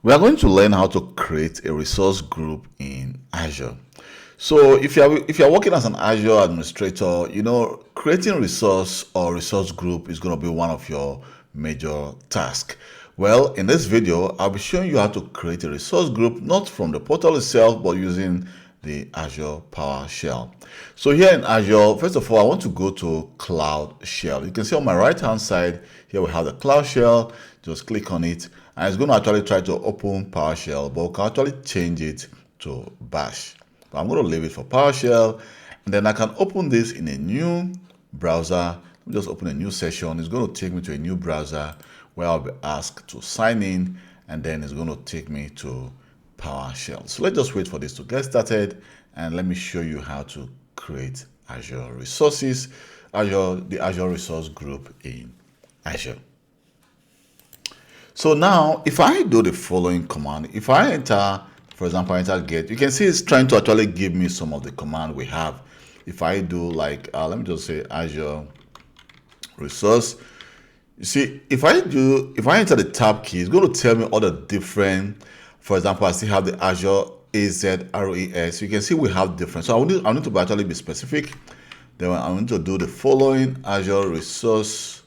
We are going to learn how to create a resource group in Azure. So if you're working as an Azure administrator, creating resource or resource group is going to be one of your major tasks. Well, in this video, I'll be showing you how to create a resource group, not from the portal itself, but using the Azure PowerShell. So here in Azure, first of all, I want to go to Cloud Shell. You can see on my right hand side, here we have the Cloud Shell. Just click on it, and it's going to actually try to open PowerShell, but we can actually change it to Bash. But I'm going to leave it for PowerShell, and then I can open this in a new browser. Let me just open a new session. It's going to take me to a new browser where I'll be asked to sign in, and then it's going to take me to PowerShell. So let's just wait for this to get started, and let me show you how to create Azure resources, the Azure resource group in Azure. So now, if I do the following command, if I enter, for example, enter get, you can see it's trying to actually give me some of the command we have. If I do like, let me just say Azure resource. You see, if I enter the tab key, it's going to tell me all the different, for example, I still have the Azure AZRES. You can see we have different. So I need to actually be specific. Then I need to do the following Azure resource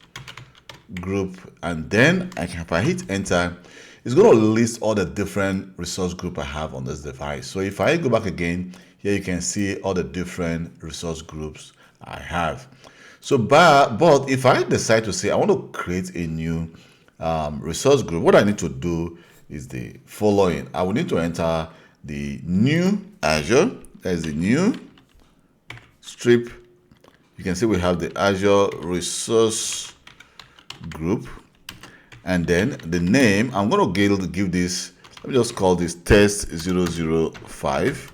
group, and then if I hit enter, it's going to list all the different resource group I have on this device. So if I go back again, here you can see all the different resource groups I have. So but if I decide to say I want to create a new resource group, what I need to do is the following. I will need to enter the new Azure. There's the new strip. You can see we have the Azure resource group, and then the name I'm going to give this, let me just call this test 005.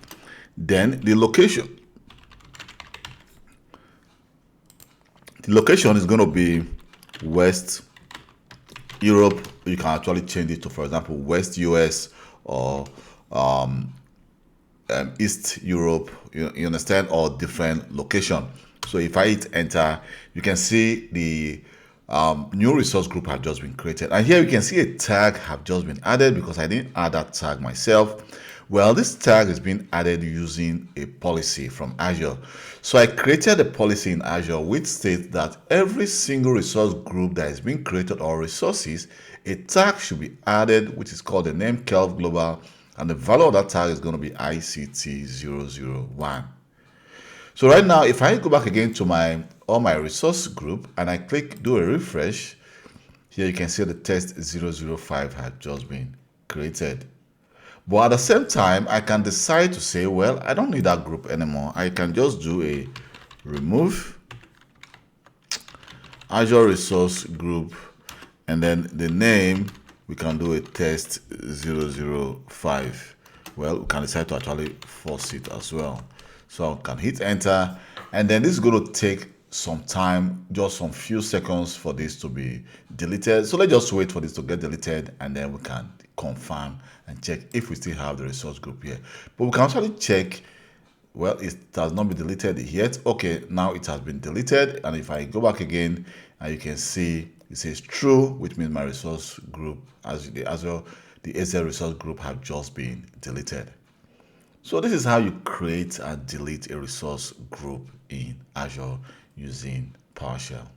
Then the location is going to be West Europe. You can actually change it to, for example, West US or East Europe, you understand, or different location. So if I hit enter, you can see the new resource group have just been created, and here you can see a tag have just been added because I didn't add that tag myself. Well, this tag is being added using a policy from Azure. So I created a policy in Azure which states that every single resource group that is being created or resources, a tag should be added which is called the name Kelv Global, and the value of that tag is going to be ICT001. So right now, if I go back again to my resource group and I do a refresh, here you can see the test 005 had just been created. But at the same time, I can decide to say, well, I don't need that group anymore. I can just do a remove Azure resource group, and then the name, we can do a test 005. Well, we can decide to actually force it as well. So I can hit enter, and then this is going to take some time, just some few seconds for this to be deleted. So let's just wait for this to get deleted, and then we can confirm and check if we still have the resource group here. But we can actually check, well, it has not been deleted yet. Okay, now it has been deleted, and if I go back again, and you can see it says true, which means my resource group, the Azure resource group, have just been deleted. So this is how you create and delete a resource group in Azure using PowerShell.